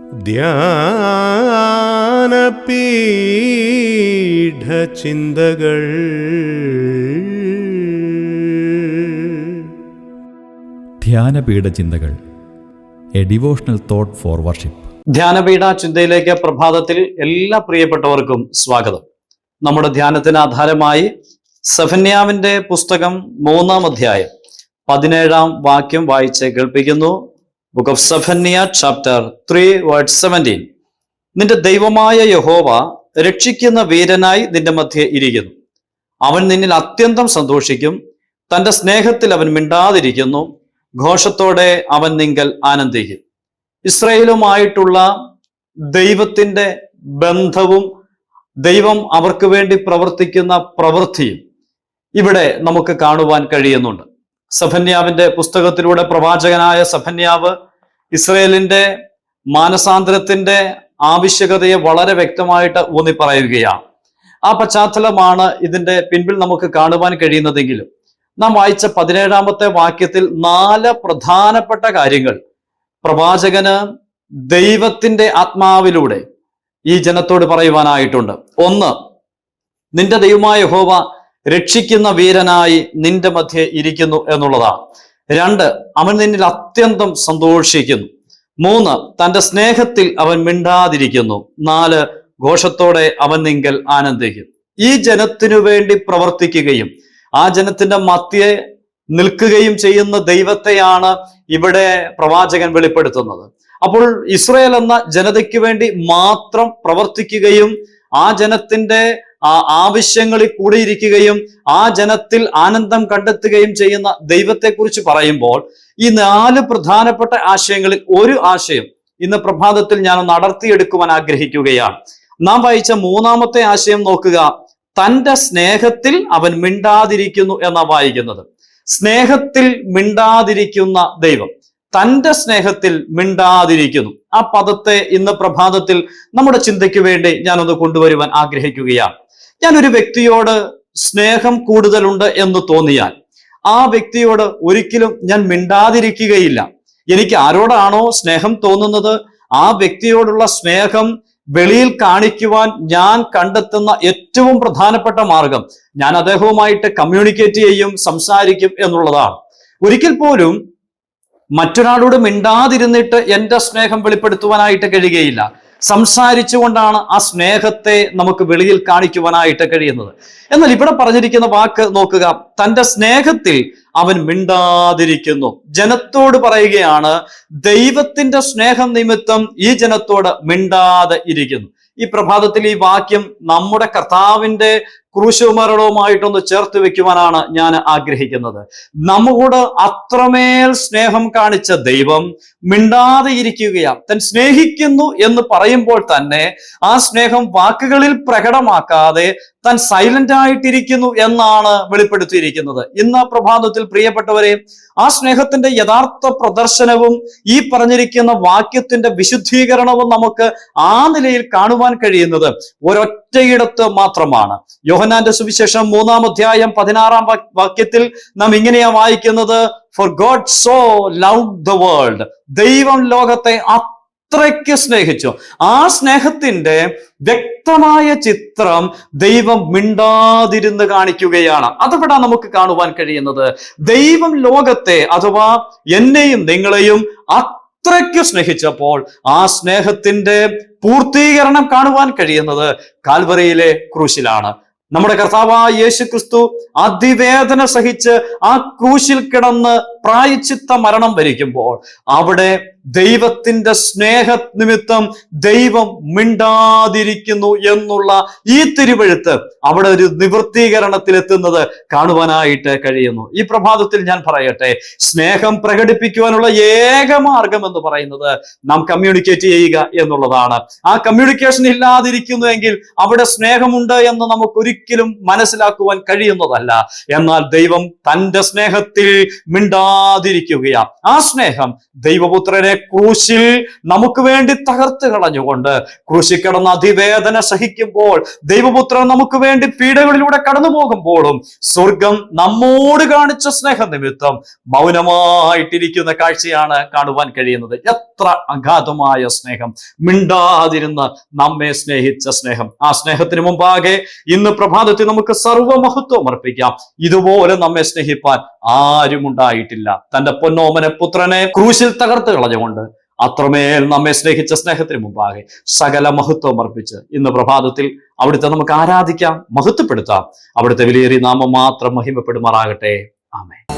ധ്യാനപീഠചിന്തകൾ. ധ്യാനപീഠചിന്തകൾ, a devotional thought for worship. ധ്യാനപീഠ ചിന്തയിലേക്ക് പ്രഭാതത്തിൽ എല്ലാ പ്രിയപ്പെട്ടവർക്കും സ്വാഗതം. നമ്മുടെ ധ്യാനത്തിന് ആധാരമായി സെഫന്യാവിന്റെ പുസ്തകം 3-ാം അധ്യായം 17-ാം വാക്യം വായിച്ച് കേൾപ്പിക്കുന്നു. ബുക്ക് ഓഫ് സെഫന്യ ചാപ്റ്റർ 3:17. നിന്റെ ദൈവമായ യഹോവ രക്ഷിക്കുന്ന വീരനായി നിന്റെ മധ്യേ ഇരിക്കുന്നു. അവൻ നിന്നിൽ അത്യന്തം സന്തോഷിക്കും. തന്റെ സ്നേഹത്തിൽ അവൻ മിണ്ടാതിരിക്കുന്നു. ഘോഷത്തോടെ അവൻ നിങ്കൽ ആനന്ദിക്കും. ഇസ്രായേലുമായിട്ടുള്ള ദൈവത്തിന്റെ ബന്ധവും ദൈവം അവർക്ക് വേണ്ടി പ്രവർത്തിക്കുന്ന പ്രവൃത്തിയും ഇവിടെ നമുക്ക് കാണുവാൻ കഴിയുന്നുണ്ട്. സെഫന്യാവിന്റെ പുസ്തകത്തിലൂടെ പ്രവാചകനായ സെഫന്യാവ് ഇസ്രായേലിന്റെ മാനസാന്തരത്തിന്റെ ആവശ്യകതയെ വളരെ വ്യക്തമായിട്ട് ഊന്നി പറയുകയാണ്. ആ പശ്ചാത്തലമാണ് ഇതിന്റെ പിൻപിൽ നമുക്ക് കാണുവാൻ കഴിയുന്നതെങ്കിലും നാം വായിച്ച 17-ാമത്തെ വാക്യത്തിൽ 4 പ്രധാനപ്പെട്ട കാര്യങ്ങൾ പ്രവാചകന് ദൈവത്തിന്റെ ആത്മാവിലൂടെ ഈ ജനത്തോട് പറയുവാനായിട്ടുണ്ട്. 1, നിന്റെ ദൈവമായ യഹോവ രക്ഷിക്കുന്ന വീരനായി നിന്റെ മധ്യേ ഇരിക്കുന്നു എന്നുള്ളതാണ്. 2, അവൻ നിന്നിൽ അത്യന്തം സന്തോഷിക്കുന്നു. 3, തന്റെ സ്നേഹത്തിൽ അവൻ മിണ്ടാതിരിക്കുന്നു. 4, ഘോഷത്തോടെ അവൻ നിങ്കൽ ആനന്ദിക്കും. ഈ ജനത്തിനു വേണ്ടി പ്രവർത്തിക്കുകയും ആ ജനത്തിന്റെ മധ്യേ നിൽക്കുകയും ചെയ്യുന്ന ദൈവത്തെയാണ് ഇവിടെ പ്രവാചകൻ വെളിപ്പെടുത്തുന്നത്. അപ്പോൾ ഇസ്രായേൽ എന്ന ജനതയ്ക്ക് വേണ്ടി മാത്രം പ്രവർത്തിക്കുകയും ആ ജനത്തിന്റെ ആവശ്യങ്ങളിൽ കൂടിയിരിക്കുകയും ആ ജനത്തിൽ ആനന്ദം കണ്ടെത്തുകയും ചെയ്യുന്ന ദൈവത്തെക്കുറിച്ച് പറയുമ്പോൾ ഈ 4 പ്രധാനപ്പെട്ട ആശയങ്ങളിൽ ഒരു ആശയം ഇന്ന് പ്രഭാതത്തിൽ ഞാൻ നടത്തിയെടുക്കുവാൻ ആഗ്രഹിക്കുകയാണ്. നാം വായിച്ച 3-ാമത്തെ ആശയം നോക്കുക. തന്റെ സ്നേഹത്തിൽ അവൻ മിണ്ടാതിരിക്കുന്നു എന്നാ വായിക്കുന്നത്. സ്നേഹത്തിൽ മിണ്ടാതിരിക്കുന്ന ദൈവം, തന്റെ സ്നേഹത്തിൽ മിണ്ടാതിരിക്കുന്നു. ആ പദത്തെ ഇന്ന് പ്രഭാതത്തിൽ നമ്മുടെ ചിന്തയ്ക്ക് വേണ്ടി ഞാനൊന്ന് കൊണ്ടുവരുവാൻ ആഗ്രഹിക്കുകയാണ്. ഞാനൊരു വ്യക്തിയോട് സ്നേഹം കൂടുതലുണ്ട് എന്ന് തോന്നിയാൽ ആ വ്യക്തിയോട് ഒരിക്കലും ഞാൻ മിണ്ടാതിരിക്കുകയില്ല. എനിക്ക് ആരോടാണോ സ്നേഹം തോന്നുന്നത് ആ വ്യക്തിയോടുള്ള സ്നേഹം വെളിയിൽ കാണിക്കുവാൻ ഞാൻ കണ്ടെത്തുന്ന ഏറ്റവും പ്രധാനപ്പെട്ട മാർഗം ഞാൻ അദ്ദേഹവുമായിട്ട് കമ്മ്യൂണിക്കേറ്റ് ചെയ്യും, സംസാരിക്കും എന്നുള്ളതാണ്. ഒരിക്കൽ പോലും മറ്റൊരാളോട് മിണ്ടാതിരുന്നിട്ട് എൻ്റെ സ്നേഹം വെളിപ്പെടുത്തുവാനായിട്ട് കഴിയുകയില്ല. സംസാരിച്ചുകൊണ്ടാണ് ആ സ്നേഹത്തെ നമുക്ക് വെളിയിൽ കാണിക്കുവാനായിട്ട് കഴിയുന്നത്. എന്നാൽ ഇവിടെ പറഞ്ഞിരിക്കുന്ന വാക്ക് നോക്കുക. തന്റെ സ്നേഹത്തിൽ അവൻ മിണ്ടാതിരിക്കുന്നു. ജനത്തോട് പറയുകയാണ്, ദൈവത്തിന്റെ സ്നേഹം നിമിത്തം ഈ ജനത്തോട് മിണ്ടാതെ ഇരിക്കുന്നു. ഈ പ്രഭാതത്തിൽ ഈ വാക്യം നമ്മുടെ കർത്താവിന്റെ ക്രൂശുമരണവുമായിട്ടൊന്ന് ചേർത്ത് വെക്കുവാനാണ് ഞാൻ ആഗ്രഹിക്കുന്നത്. നമ്മോട് അത്രമേൽ സ്നേഹം കാണിച്ച ദൈവം മിണ്ടാതെ ഇരിക്കുകയാണ്. താൻ സ്നേഹിക്കുന്നു എന്ന് പറയുമ്പോൾ തന്നെ ആ സ്നേഹം വാക്കുകളിൽ പ്രകടമാക്കാതെ താൻ സൈലന്റ് ആയിട്ടിരിക്കുന്നു എന്നാണ് വെളിപ്പെടുത്തിയിരിക്കുന്നത്. ഇന്ന് പ്രഭാതത്തിൽ പ്രിയപ്പെട്ടവരെ, ആ സ്നേഹത്തിന്റെ യഥാർത്ഥ പ്രദർശനവും ഈ പറഞ്ഞിരിക്കുന്ന വാക്യത്തിന്റെ വിശുദ്ധീകരണവും നമുക്ക് ആ നിലയിൽ കാണുവാൻ കഴിയുന്നത് ഒരൊറ്റയിടത്ത് മാത്രമാണ്. യോഹന്നാന്റെ സുവിശേഷം 3-ാം അധ്യായം 16-ാം വാക്യത്തിൽ നാം ഇങ്ങനെയാ വായിക്കുന്നത്. For God so loved the world. ദൈവം ലോകത്തെ അത്രയ്ക്ക് സ്നേഹിച്ചു. ആ സ്നേഹത്തിന്റെ വ്യക്തമായ ചിത്രം ദൈവം മിണ്ടാതിരുന്ന് കാണിക്കുകയാണ്. അതിവിടെ നമുക്ക് കാണുവാൻ കഴിയുന്നത്. ദൈവം ലോകത്തെ അഥവാ എന്നെയും നിങ്ങളെയും അത്രയ്ക്ക് സ്നേഹിച്ചപ്പോൾ ആ സ്നേഹത്തിന്റെ പൂർത്തീകരണം കാണുവാൻ കഴിയുന്നത് കാൽവറിയിലെ ക്രൂശിലാണ്. നമ്മുടെ കർത്താവായ യേശു ക്രിസ്തു അതിവേദന സഹിച്ച് ആ ക്രൂശിൽ കിടന്ന് പ്രായശ്ചിത്ത മരണം വരിക്കുമ്പോൾ അവിടെ ദൈവത്തിന്റെ സ്നേഹ നിമിത്തം ദൈവം മിണ്ടാതിരിക്കുന്നു എന്നുള്ള ഈ തിരുവെഴുത്ത് അവിടെ ഒരു നിവൃത്തീകരണത്തിലെത്തുന്നത് കാണുവാനായിട്ട് കഴിയുന്നു. ഈ പ്രഭാതത്തിൽ ഞാൻ പറയട്ടെ, സ്നേഹം പ്രകടിപ്പിക്കുവാനുള്ള ഏക മാർഗം എന്ന് പറയുന്നത് നാം കമ്മ്യൂണിക്കേറ്റ് ചെയ്യുക എന്നുള്ളതാണ്. ആ കമ്മ്യൂണിക്കേഷൻ ഇല്ലാതിരിക്കുന്നുവെങ്കിൽ അവിടെ സ്നേഹമുണ്ട് എന്ന് നമുക്ക് ഒരിക്കലും മനസ്സിലാക്കുവാൻ കഴിയുന്നതല്ല. എന്നാൽ ദൈവം തന്റെ സ്നേഹത്തിൽ മിണ്ടാതിരിക്കുകയാണ്. ആ സ്നേഹം ദൈവപുത്രനെ ക്രൂശിൽ നമുക്ക് വേണ്ടി തകർത്ത് കളഞ്ഞുകൊണ്ട് ക്രൂശിൽ കിടന്ന് അതിവേദന സഹിക്കുമ്പോൾ ദൈവപുത്രൻ നമുക്ക് വേണ്ടി പീഡകളിലൂടെ കടന്നു പോകുമ്പോഴും സ്വർഗം നമ്മോട് കാണിച്ച സ്നേഹ നിമിത്തം മൗനമായിട്ടിരിക്കുന്ന കാഴ്ചയാണ് കാണുവാൻ കഴിയുന്നത്. എത്ര അഗാധമായ സ്നേഹം! മിണ്ടാതിരുന്ന് നമ്മെ സ്നേഹിച്ച സ്നേഹം. ആ സ്നേഹത്തിന് മുമ്പാകെ ഇന്ന് പ്രഭാതത്തിൽ നമുക്ക് സർവ്വമഹത്വം അർപ്പിക്കാം. ഇതുപോലെ നമ്മെ സ്നേഹിപ്പാൻ ആരും ഉണ്ടായിട്ടില്ല. തന്റെ പൊന്നോമന പുത്രനെ ക്രൂശിൽ തകർത്ത് കളഞ്ഞുകൊണ്ട് അത്രമേൽ നമ്മെ സ്നേഹിച്ച സ്നേഹത്തിന് മുമ്പാകെ സകല മഹത്വം അർപ്പിച്ച് ഇന്ന് പ്രഭാതത്തിൽ അവിടുത്തെ നമുക്ക് ആരാധിക്കാം, മഹത്വപ്പെടുത്താം. അവിടുത്തെ വിലയേറിയ നാമം മാത്രം മഹിമപ്പെടുമാറാകട്ടെ. ആമേൻ.